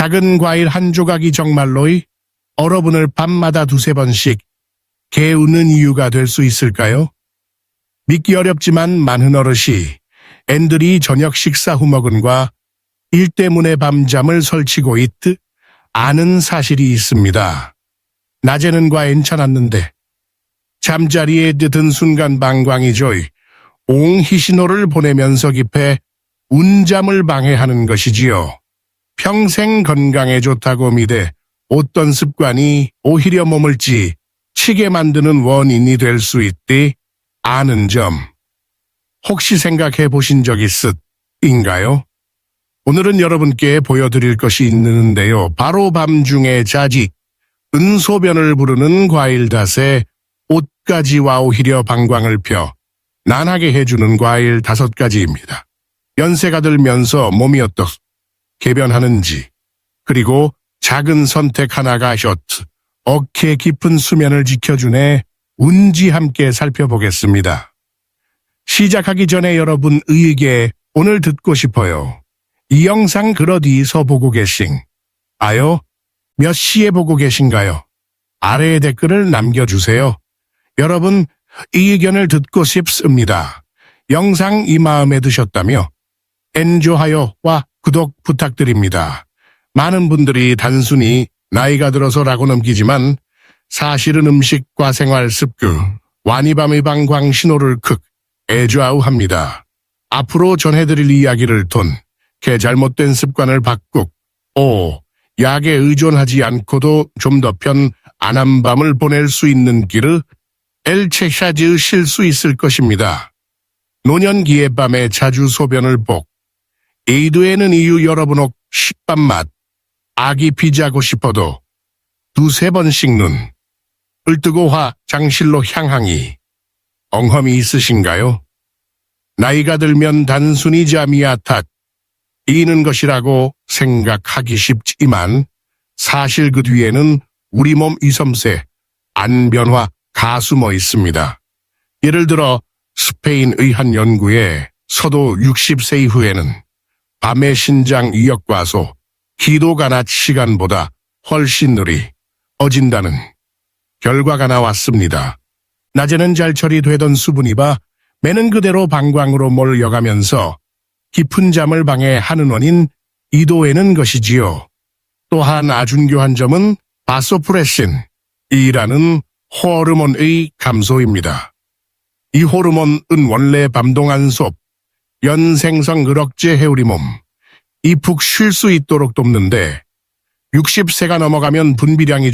작은 과일 한 조각이 정말로 여러분을 밤마다 두세 번씩 깨우는 이유가 될 수 있을까요? 믿기 어렵지만 많은 어르신이 앤들이 저녁 식사 후 먹은과 일 때문에 밤잠을 설치고 있듯 아는 사실이 있습니다. 낮에는 괜찮았는데 잠자리에 든 순간 방광이 옹희신호를 보내면서 깊에 운잠을 방해하는 것이지요. 평생 건강에 좋다고 믿에 어떤 습관이 오히려 몸을 지치게 만드는 원인이 될 수 있디 아는 점 혹시 생각해 보신 적 있으인가요? 오늘은 여러분께 보여드릴 것이 있는데요. 바로 밤중에 자직, 은소변을 부르는 과일 닷에 옷가지와 오히려 방광을 펴 난하게 해주는 과일 5가지입니다. 연세가 들면서 몸이 어떻게 개변하는지, 그리고 작은 선택 하나가 어깨 깊은 수면을 지켜주네 운지 함께 살펴보겠습니다. 시작하기 전에 여러분 의게 오늘 듣고 싶어요. 이 영상 그러디서 보고 계신가요? 몇 시에 보고 계신가요? 아래에 댓글을 남겨주세요. 여러분 이 의견을 듣고 싶습니다. 영상 이 마음에 드셨다며 좋아요와 구독 부탁드립니다. 많은 분들이 단순히 나이가 들어서라고 넘기지만 사실은 음식과 생활 습관, 완이밤의 방광 신호를 애좌우합니다. 앞으로 전해드릴 이야기를 통해 잘못된 습관을 바꾸고 약에 의존하지 않고도 좀 더 편안한 밤을 보낼 수 있는 길을 찾으실 수 있을 것입니다. 노년기의 밤에 자주 소변을 에이드에는 이유 여러분 혹시 밤맛 아기 피자고 싶어도 두세 번씩 눈을 뜨고 화장실로 향하니 엉험이 있으신가요? 나이가 들면 단순히 잠이 이는 것이라고 생각하기 쉽지만 사실 그 뒤에는 우리 몸 이섬세 안 변화가 숨어 있습니다. 예를 들어 스페인의 한 연구에 서도 60세 이후에는 밤의 신장 이역과소, 기도가 낮 시간보다 훨씬 느려진다는 결과가 나왔습니다. 낮에는 잘 처리되던 수분이 매는 그대로 방광으로 몰려가면서 깊은 잠을 방해하는 원인 이도에는 것이지요. 또한 아중교한 점은 바소프레신이라는 호르몬의 감소입니다. 이 호르몬은 원래 밤동안섭, 연생성 의력제 해우리 몸, 이 푹 쉴 수 있도록 돕는데 60세가 넘어가면 분비량이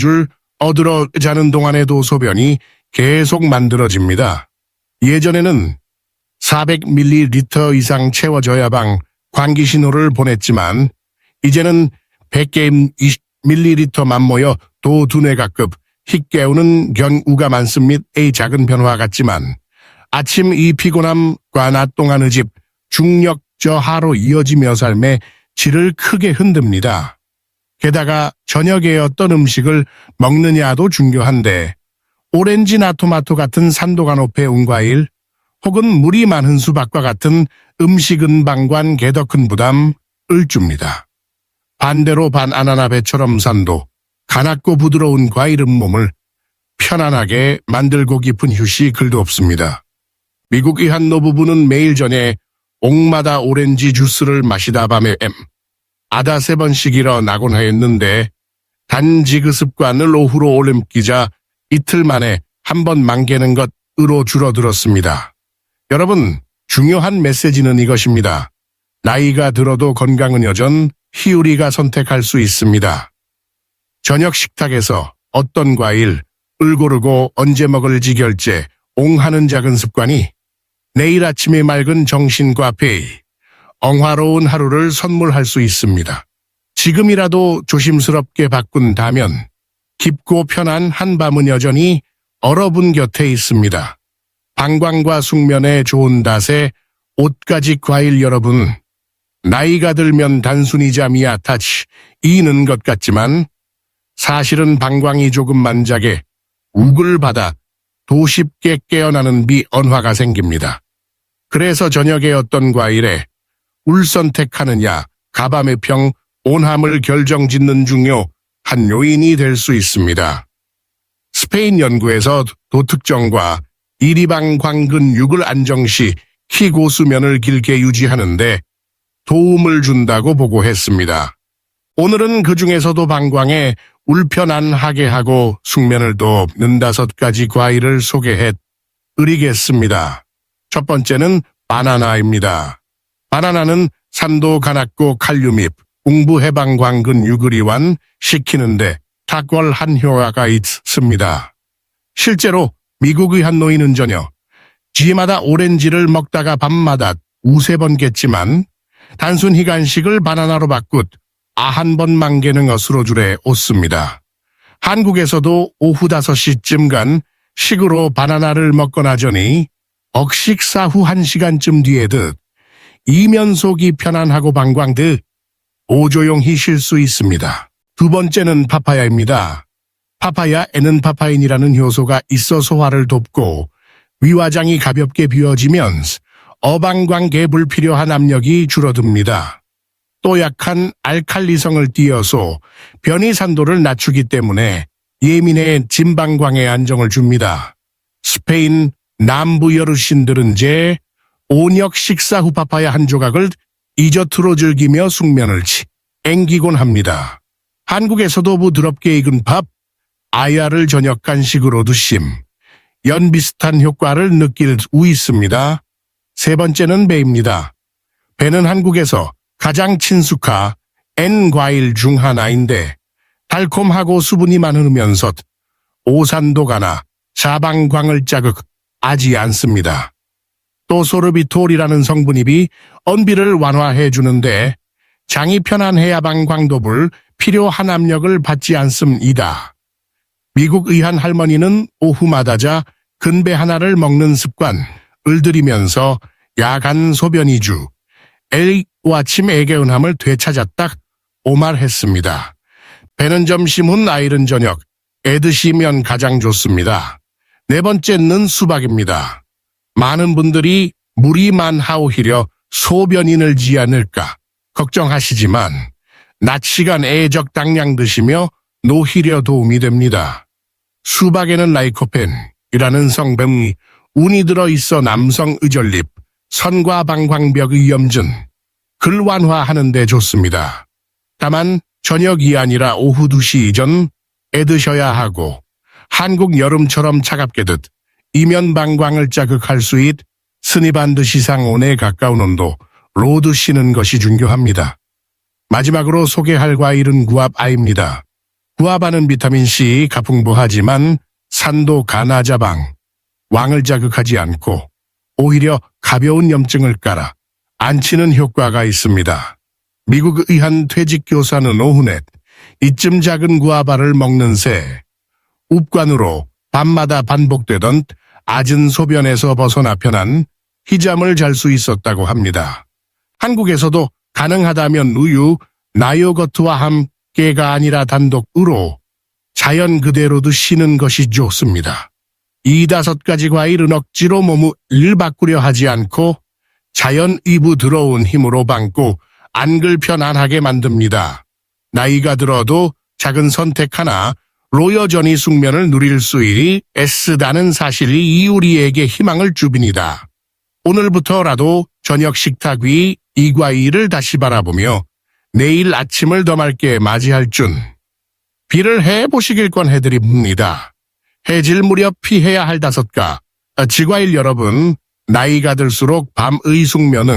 어들어 자는 동안에도 소변이 계속 만들어집니다. 예전에는 400ml 이상 채워져야 방광기 신호를 보냈지만 이제는 100ml만 모여 도 두뇌가급 희 깨우는 경우가 많습니다. 작은 변화 같지만 아침 이 피곤함과 낮 동안의 중력 저하로 이어지며 삶의 질을 크게 흔듭니다. 게다가 저녁에 어떤 음식을 먹느냐도 중요한데 오렌지나 토마토 같은 산도가 높은 과일 혹은 물이 많은 수박과 같은 음식은 방광에 더 큰 부담을 줍니다. 반대로 바나나나 배처럼 산도, 가냘고 부드러운 과일은 몸을 편안하게 만들고 깊은 휴식을도 없습니다. 미국의 한 노부부는 매일 전에 옥마다 오렌지 주스를 마시다 밤에 아다 3번씩 일어나곤 하였는데 단지 그 습관을 오후로 올림기자 이틀 만에 한 번 만개는 것으로 줄어들었습니다. 여러분, 중요한 메시지는 이것입니다. 나이가 들어도 건강은 여전 우리가 선택할 수 있습니다. 저녁 식탁에서 어떤 과일을 고르고 언제 먹을지 결정하는 작은 습관이 내일 아침에 맑은 정신과 엉화로운 하루를 선물할 수 있습니다. 지금이라도 조심스럽게 바꾼다면 깊고 편한 한밤은 여전히 여러분 곁에 있습니다. 방광과 숙면에 좋은 닷에 옷가지 과일 여러분, 나이가 들면 단순히 잠이 이는 것 같지만 사실은 방광이 조금 만작에 욱을 받아 더 쉽게 깨어나는 비언화가 생깁니다. 그래서 저녁에 어떤 과일에 울 선택하느냐, 가밤의 온함을 결정짓는 중요 한 요인이 될 수 있습니다. 스페인 연구에서 도특정과 이리방 광근육을 안정 시 키 고수면을 길게 유지하는데 도움을 준다고 보고했습니다. 오늘은 그 중에서도 방광에 울편안하게 하고 숙면을 돕는 5가지 과일을 소개해 드리겠습니다. 첫 번째는 바나나입니다. 바나나는 산도 가낫고 칼륨 잎, 웅부 해방 광근육을 이완시키는데 탁월한 효과가 있습니다. 실제로 미국의 한 노인은 전혀 지마다 오렌지를 먹다가 밤마다 2~3번 단순 희간식을 바나나로 바꾼 91번 개는 것으로 줄에 옳습니다. 한국에서도 오후 5시쯤 간 식으로 바나나를 먹거나 전이 억식사 후 1시간쯤 뒤에 이면 속이 편안하고 방광 오조용히 쉴 수 있습니다. 두 번째는 파파야입니다. 파파야에는 파파인이라는 효소가 있어 소화를 돕고 위화장이 가볍게 비워지면서 어방광계에 불필요한 압력이 줄어듭니다. 또 약한 알칼리성을 띄어서 변이 산도를 낮추기 때문에 예민해 진방광에 안정을 줍니다. 스페인 남부 여르신들은 온역 식사 후 파파야 한 조각을 디저트로 즐기며 숙면을 앵기곤 합니다. 한국에서도 부드럽게 익은 밥, 아야를 저녁 간식으로 드심, 연 비슷한 효과를 느낄 수 있습니다. 세 번째는 배입니다. 배는 한국에서 가장 친숙한 N과일 중 하나인데 달콤하고 수분이 많으면서 오산도가나 자방광을 자극하지 않습니다. 또 소르비톨이라는 성분이 언비를 완화해 주는데 장이 편안해야 방광도불 필요한 압력을 받지 않습니다. 미국의 한 할머니는 오후마다 근배 하나를 먹는 습관을 들이면서 야간 소변이주, 아침 애개운함을 되찾았다 오말했습니다. 배는 점심 후 아이른 저녁, 드시면 가장 좋습니다. 네 번째는 수박입니다. 많은 분들이 물이 많하오히려 소변이 늘지 않을까 걱정하시지만 낮 시간 적당량 드시며 노히려 도움이 됩니다. 수박에는 라이코펜이라는 성분이 운이 들어있어 남성 의전립, 선과 방광벽의 염증, 글 완화하는 데 좋습니다. 다만 저녁이 아니라 오후 2시 이전에 드셔야 하고 한국 여름처럼 차갑게 이면 방광을 자극할 수 있으니 반드시 상온에 가까운 온도로 드시는 것이 중요합니다. 마지막으로 소개할 과일은 구아바입니다. 구아바는 비타민C 가풍부하지만 산도 가나자방, 왕을 자극하지 않고 오히려 가벼운 염증을 깔아 안치는 효과가 있습니다. 미국의 한 퇴직교사는 오후넷 이쯤 작은 구아바를 먹는 새 웁관으로 밤마다 반복되던 잦은 소변에서 벗어나 편한 희잠을 잘 수 있었다고 합니다. 한국에서도 가능하다면 우유, 나요거트와 함께가 아니라 단독으로 자연 그대로 드시는 것이 좋습니다. 이 5가지 과일은 억지로 몸을 바꾸려 하지 않고 자연 이부 들어온 힘으로 방고 안글 편안하게 만듭니다. 나이가 들어도 작은 선택 하나로 여전히 숙면을 누릴 수 있다는 사실이 우리에게 희망을 주빈이다. 오늘부터라도 저녁 식탁 위 이 과일을 다시 바라보며 내일 아침을 더 맑게 맞이할 준비를 해보시길 권해드립니다. 해질 무렵 피해야 할 5가지 과일 여러분, 나이가 들수록 밤의 숙면은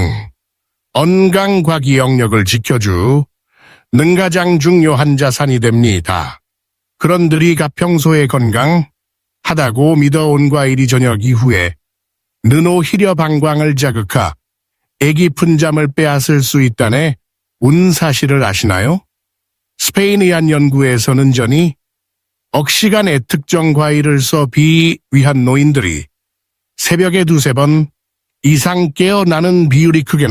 건강과기 영역을 지켜주 는 가장 중요한 자산이 됩니다. 그런들이 가평소에 건강하다고 믿어온 과일이 저녁 이후에 오히려 방광을 자극하 깊은 잠을 빼앗을 수 있다네 사실을 아시나요? 스페인의 한 연구에서는 전이 억시간에 특정 과일을 비위한 노인들이 새벽에 2~3번 이상 깨어나는 비율이 크게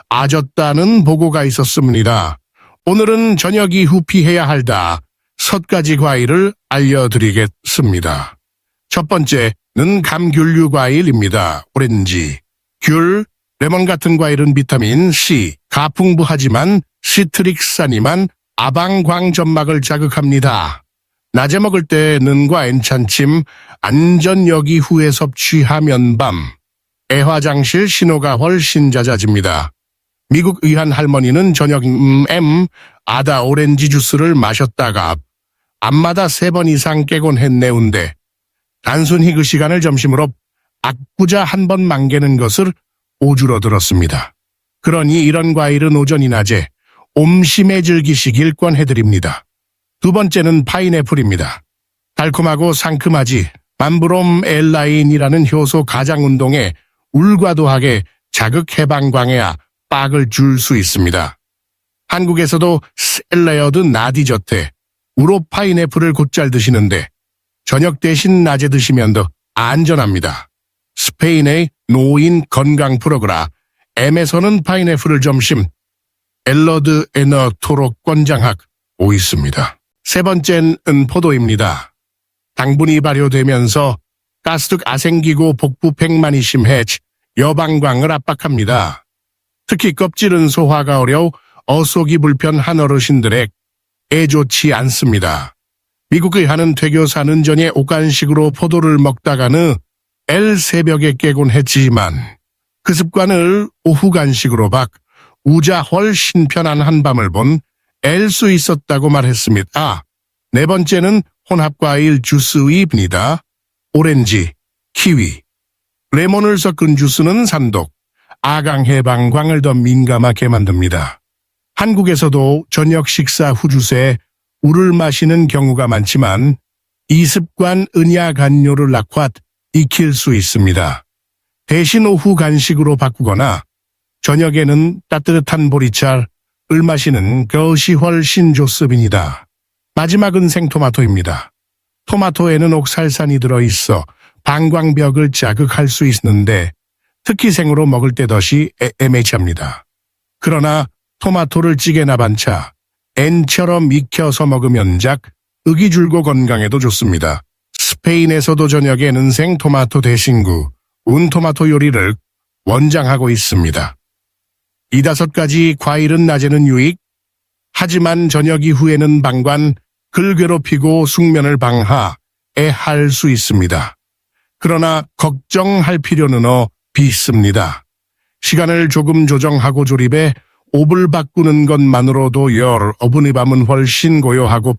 높아졌다는 보고가 있었습니다. 오늘은 저녁 이후 피해야 할 5가지 과일을 알려드리겠습니다. 첫 번째는 감귤류 과일입니다. 오렌지, 귤, 레몬 같은 과일은 비타민 C, 가풍부하지만 시트릭산이만 아방광 점막을 자극합니다. 낮에 먹을 때 는과 엔찬침, 안전여기 후에 섭취하면 밤, 애화장실 신호가 훨씬 잦아집니다. 미국 의한 할머니는 저녁 아다 오렌지 주스를 마셨다가 밤마다 3번 이상 깨곤 했네운데 단순히 그 시간을 점심으로 악구자 한 번 만개는 것을 오주로 들었습니다. 그러니 이런 과일은 오전이 낮에 옴심해 즐기시길 권해드립니다. 두 번째는 파인애플입니다. 달콤하고 상큼하지 만브롬 엘라인이라는 효소 가장운동에 울과도하게 자극 해방광해야 빡을 줄 수 있습니다. 한국에서도 샐러드 나디저트, 우로 파인애플을 곧잘 드시는데 저녁 대신 낮에 드시면 더 안전합니다. 스페인의 노인 건강 프로그램 M에서는 파인애플을 점심 샐러드 에너토록 권장하고 있습니다. 세 번째는 포도입니다. 당분이 발효되면서 가스득 아생기고 복부 백만이 심해 여방광을 압박합니다. 특히 껍질은 소화가 어려워 어속이 불편한 어르신들에게 좋지 않습니다. 미국 의하는 퇴교 사는 전에 오간식으로 포도를 먹다가는 새벽에 깨곤 했지만 그 습관을 오후 간식으로 우자 훨씬 편한 한밤을 본 수 있었다고 말했습니다. 네 번째는 혼합과일 주스입니다. 오렌지, 키위, 레몬을 섞은 주스는 산독, 아강 해방광을 더 민감하게 만듭니다. 한국에서도 저녁 식사 후 주스에 우를 마시는 경우가 많지만 이 습관 은야간뇨를 낙화 익힐 수 있습니다. 대신 오후 간식으로 바꾸거나 저녁에는 따뜻한 보리차를 마시는 것이 훨씬 좋습니다. 마지막은 생토마토입니다. 토마토에는 옥살산이 들어있어 방광벽을 자극할 수 있는데 특히 생으로 먹을 때 덧이 애매합니다. 그러나 토마토를 찌개나 반차, N처럼 익혀서 먹으면 의기줄고 건강에도 좋습니다. 스페인에서도 저녁에는 생토마토 대신구, 운토마토 요리를 원장하고 있습니다. 5가지 과일은 낮에는 유익, 하지만 저녁 이후에는 방관, 괴롭히고 숙면을 방해할 수 있습니다. 그러나 걱정할 필요는 없습니다. 시간을 조금 조정하고 조립해 옵을 바꾸는 것만으로도 여러분의 밤은 훨씬 고요하고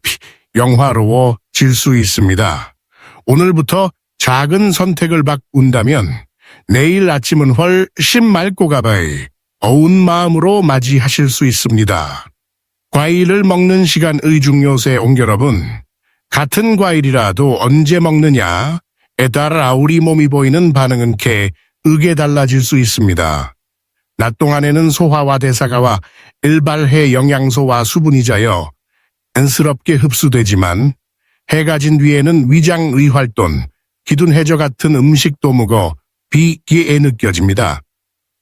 영화로워질 수 있습니다. 오늘부터 작은 선택을 바꾼다면 내일 아침은 훨씬 맑고 가봐이 어운 마음으로 맞이하실 수 있습니다. 과일을 먹는 시간의 중요세 옹여러분, 같은 과일이라도 언제 먹느냐에 따라 우리 몸이 보이는 반응은 크게 달라질 수 있습니다. 낮 동안에는 소화와 대사가와 일발해 영양소와 수분이 자여 자연스럽게 흡수되지만 해가 진 뒤에는 위장의 활동, 기둔 해저 같은 음식도 무거 비기에 느껴집니다.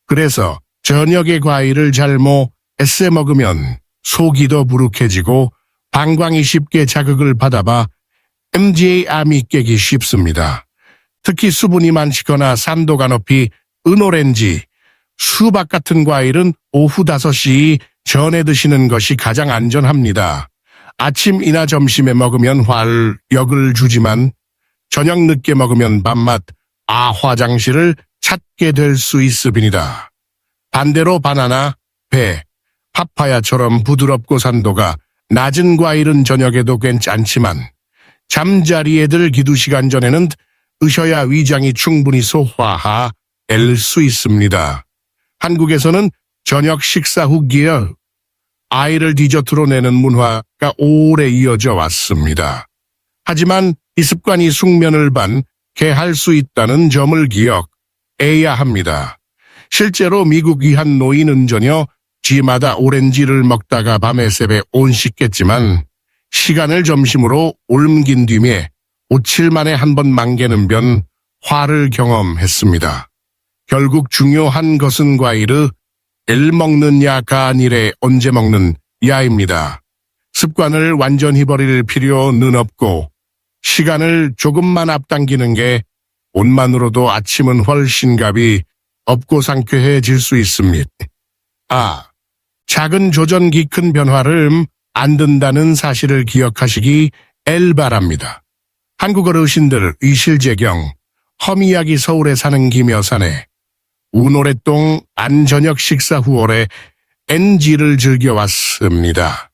그래서 저녁에 과일을 잘못 애써 먹으면 속이 더 부룩해지고 방광이 쉽게 자극을 받아봐 MGA암이 깨기 쉽습니다. 특히 수분이 많거나 산도가 높이 은오렌지, 수박 같은 과일은 오후 5시 전에 드시는 것이 가장 안전합니다. 아침이나 점심에 먹으면 활력을 주지만 저녁 늦게 먹으면 밤맛 화장실을 찾게 될 수 있습니다. 반대로 바나나, 배, 파파야처럼 부드럽고 산도가 낮은 과일은 저녁에도 괜찮지만 잠자리에 들 기두 시간 전에는 드셔야 위장이 충분히 소화할 수 있습니다. 한국에서는 저녁 식사 후 기어 아이를 디저트로 내는 문화가 오래 이어져 왔습니다. 하지만 이 습관이 숙면을 방해할 수 있다는 점을 기억해야 합니다. 실제로 미국의 한 노인은 전혀 지마다 오렌지를 먹다가 밤에 새벽에 온식겠지만 시간을 점심으로 옮긴 뒤에 5-7 만에 한 번 만개는 변화를 경험했습니다. 결국 중요한 것은 과일을 먹느냐가 아니래 언제 먹느냐입니다. 습관을 완전히 버릴 필요는 없고 시간을 조금만 앞당기는 게 옷만으로도 아침은 훨씬 값이 없고 상쾌해질 수 있습니다. 작은 조전기 큰 변화를 안 든다는 사실을 기억하시기 바랍니다. 한국 어르신들 이실재경, 허미야기 서울에 사는 김여사네, 우노래동 안저녁 식사 후월에 NG를 즐겨왔습니다.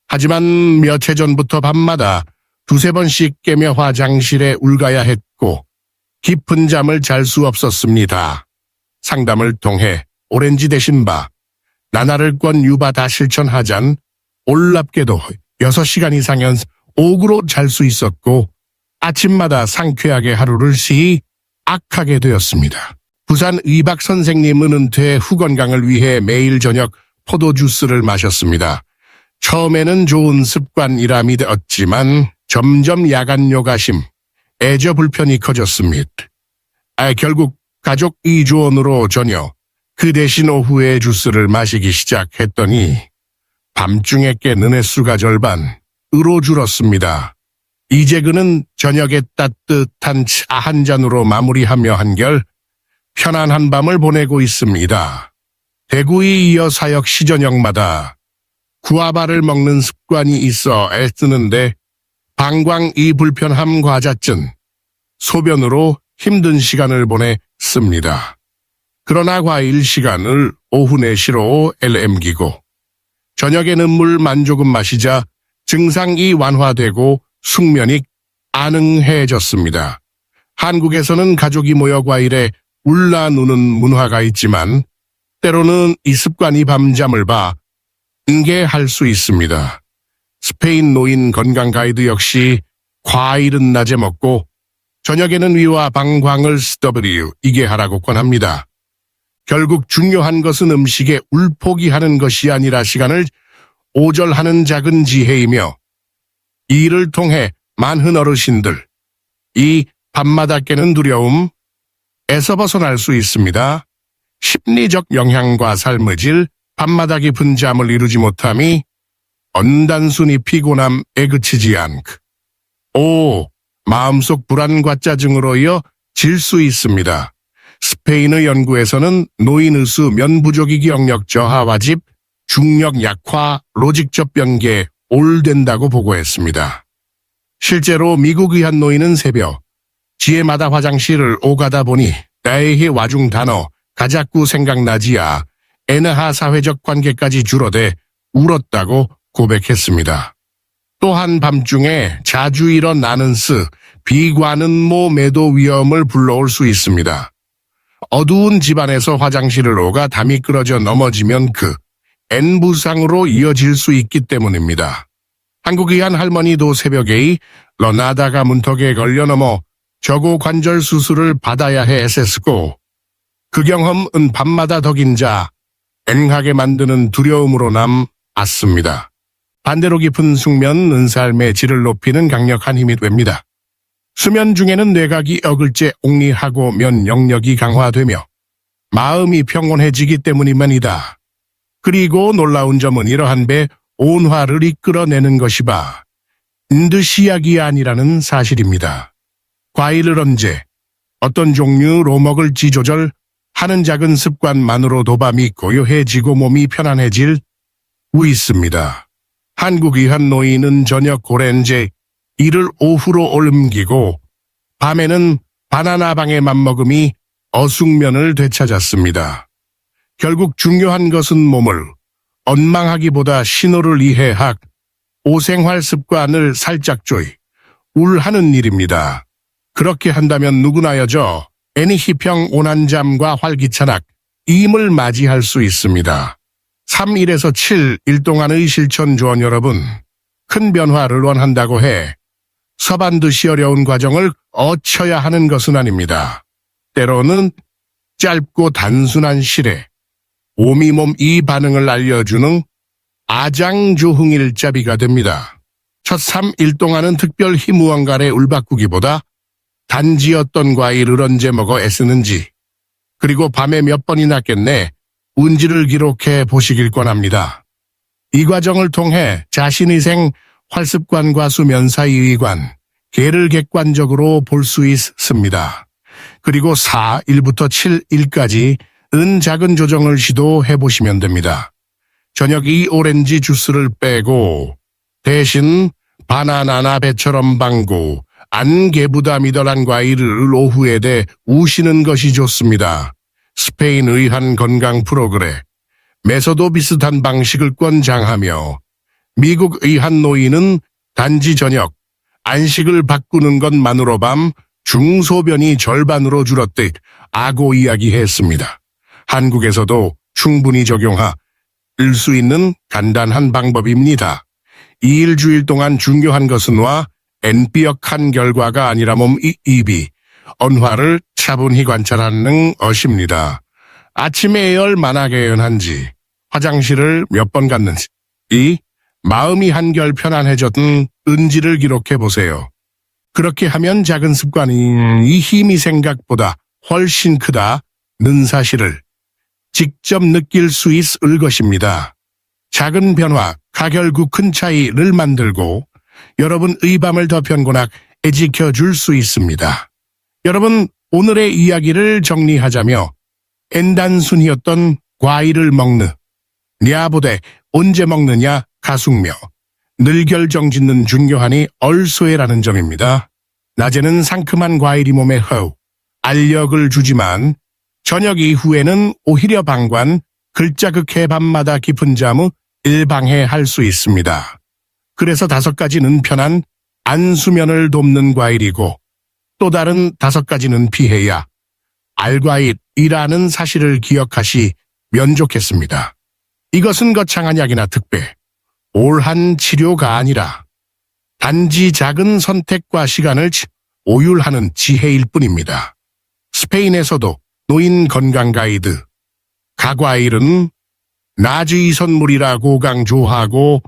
하지만 몇 해 전부터 밤마다 두세 번씩 깨며 화장실에 울가야 했고 깊은 잠을 잘 수 없었습니다. 상담을 통해 오렌지 대신 바, 나나를 권 유바 다 실천하잔 놀랍게도 6시간 이상은 옥으로 잘 수 있었고 아침마다 상쾌하게 하루를 시작하게 되었습니다. 부산 의박 선생님은 은퇴 후 건강을 위해 매일 저녁 포도주스를 마셨습니다. 처음에는 좋은 습관이라 믿었지만 점점 야간 요가심, 애저 불편이 커졌습니다. 결국 가족 이주원으로 전혀 그 대신 오후에 주스를 마시기 시작했더니 밤중에 깨는 횟수가 절반으로 줄었습니다. 이제 그는 저녁에 따뜻한 차 한 잔으로 마무리하며 한결 편안한 밤을 보내고 있습니다. 대구에 이어 사역 시저녁마다 구아바를 먹는 습관이 있어 애쓰는데 방광 이 불편함 과자증, 소변으로 힘든 시간을 보냈습니다. 그러나 과일 시간을 오후 4시로 LM기고 저녁에는 물만 조금 마시자 증상이 완화되고 숙면이 가능해졌습니다. 한국에서는 가족이 모여 과일에 울라누는 문화가 있지만 때로는 이 습관이 밤잠을 enge 수 있습니다. 스페인 노인 건강 가이드 역시 과일은 낮에 먹고 저녁에는 위와 방광을 SW이게 하라고 권합니다. 결국 중요한 것은 음식에 울포기하는 것이 아니라 시간을 오절하는 작은 지혜이며 이를 통해 많은 어르신들, 이 밤마다 깨는 두려움에서 벗어날 수 있습니다. 심리적 영향과 삶의 질, 밤마다 깊은 잠을 이루지 못함이 단순히 피곤함에 그치지 않고 마음속 불안과 짜증으로 이어질 수 있습니다. 스페인의 연구에서는 노인의 수면 부족이 기억력 저하와 집, 중력 약화로 직접 연계된다고 보고했습니다. 실제로 미국의 한 노인은 새벽 지혜마다 화장실을 오가다 보니 나의 와중 단어가 자꾸 생각나지야 애나하 사회적 관계까지 줄어대 울었다고 고백했습니다. 또한 밤중에 자주 일어나는 비관은 매도 위험을 불러올 수 있습니다. 어두운 집안에서 화장실을 오가 담이 끌어져 넘어지면 N부상으로 이어질 수 있기 때문입니다. 한국의 한 할머니도 새벽에 일어나다가 문턱에 걸려 넘어 저고 관절 수술을 받아야 했었고 그 경험은 밤마다 더 긴자 앵하게 만드는 두려움으로 남았습니다. 반대로 깊은 숙면은 삶의 질을 높이는 강력한 힘이 됩니다. 수면 중에는 뇌각이 어글제 옹리하고 면역력이 강화되며 마음이 평온해지기 때문이면이다. 그리고 놀라운 점은 이러한 배 온화를 이끌어내는 것이 인드시약이 아니라는 사실입니다. 과일을 언제, 어떤 종류로 먹을지 조절하는 작은 습관만으로도 밤이 고요해지고 몸이 편안해질 수 있습니다. 한국의 한 노인은 저녁 고렌제 이를 오후로 옮기고 밤에는 바나나 방의 맘먹음이 어숙면을 되찾았습니다. 결국 중요한 것은 몸을 엉망하기보다 신호를 이해하고 생활 습관을 살짝 조율하는 일입니다. 그렇게 한다면 누구나 여저 애니희평 오난잠과 활기찬 임을 맞이할 수 있습니다. 3일에서 7일 동안의 실천 조언 여러분, 큰 변화를 원한다고 해 서반듯이 어려운 과정을 거쳐야 하는 것은 아닙니다. 때로는 짧고 단순한 시례, 오미몸 이 반응을 알려주는 아장조흥일자비가 됩니다. 첫 3일 동안은 특별히 무언가를 울바꾸기보다 단지 어떤 과일을 언제 먹어 애쓰는지, 그리고 밤에 몇 번이나 깼네 운지를 기록해 보시길 권합니다. 이 과정을 통해 자신의 생활습관과 수면 사이의 관계를 객관적으로 볼 수 있습니다. 그리고 4일부터 7일까지 작은 조정을 시도해 보시면 됩니다. 저녁 이 오렌지 주스를 빼고 대신 바나나나 배처럼 방고 안개부다미덜한 과일을 오후에 대 우시는 것이 좋습니다. 스페인 의한 건강 프로그램 메서도 비슷한 방식을 권장하며 미국 의한 노인은 단지 저녁 안식을 바꾸는 것만으로 밤 중소변이 절반으로 줄었듯 아고 이야기했습니다. 한국에서도 충분히 적용할 수 있는 간단한 방법입니다. 2일주일 동안 중요한 것은 NB역한 결과가 아니라 몸 입이 언화를 차분히 관찰하는 것입니다. 아침에 얼마나 개운한지, 화장실을 몇 번 갔는지, 이 마음이 한결 편안해졌는지를 기록해 보세요. 그렇게 하면 작은 습관이 이 힘이 생각보다 훨씬 크다는 사실을 직접 느낄 수 있을 것입니다. 작은 변화가 결국 큰 차이를 만들고 여러분의 밤을 더 편곤하게 지켜줄 수 있습니다. 여러분, 오늘의 이야기를 정리하자며 단순히였던 과일을 먹느냐보다 언제 먹느냐 가숙며 늘 결정짓는 중요한이 얼소해라는 점입니다. 낮에는 상큼한 과일이 몸에 알력을 주지만 저녁 이후에는 오히려 방관, 글자극해 밤마다 깊은 잠을 일방해할 수 있습니다. 그래서 5가지는 편한 안수면을 돕는 과일이고 또 다른 5가지는 피해야 알과일이라는 사실을 기억하시면 좋겠습니다. 이것은 거창한 약이나 특배, 올한 치료가 아니라 단지 작은 선택과 시간을 오율하는 지혜일 뿐입니다. 스페인에서도 노인 건강 가이드, 가과일은 낮의 선물이라고 강조하고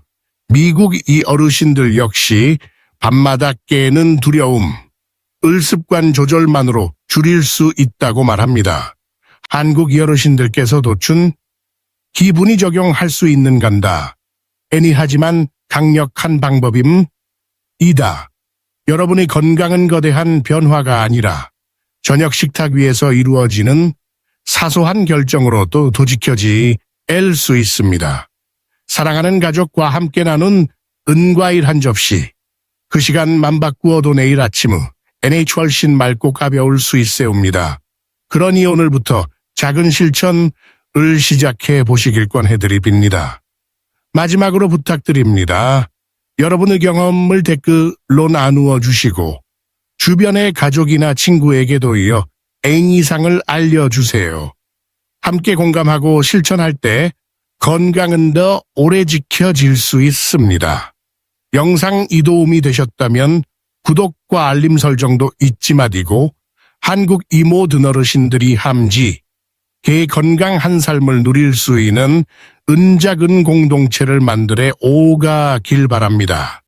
미국 이 어르신들 역시 밤마다 깨는 두려움, 습관 조절만으로 줄일 수 있다고 말합니다. 한국 어르신들께서도 기분이 적용할 수 있는 간다. 하지만 강력한 방법임이다. 여러분의 건강은 거대한 변화가 아니라 저녁 식탁 위에서 이루어지는 사소한 결정으로도 도지켜질 수 있습니다. 사랑하는 가족과 함께 나눈 은과일 한 접시. 그 시간만 바꾸어도 내일 아침은 훨씬 맑고 가벼울 수 있사옵니다. 그러니 오늘부터 작은 실천을 시작해 보시길 권해드립니다. 마지막으로 부탁드립니다. 여러분의 경험을 댓글로 나누어 주시고 주변의 가족이나 친구에게도 이상을 알려주세요. 함께 공감하고 실천할 때 건강은 더 오래 지켜질 수 있습니다. 영상이 도움이 되셨다면 구독과 알림 설정도 잊지 마시고 한국 이 모든 어르신들이 건강한 삶을 누릴 수 있는 은작은 공동체를 만들어 오가길 바랍니다.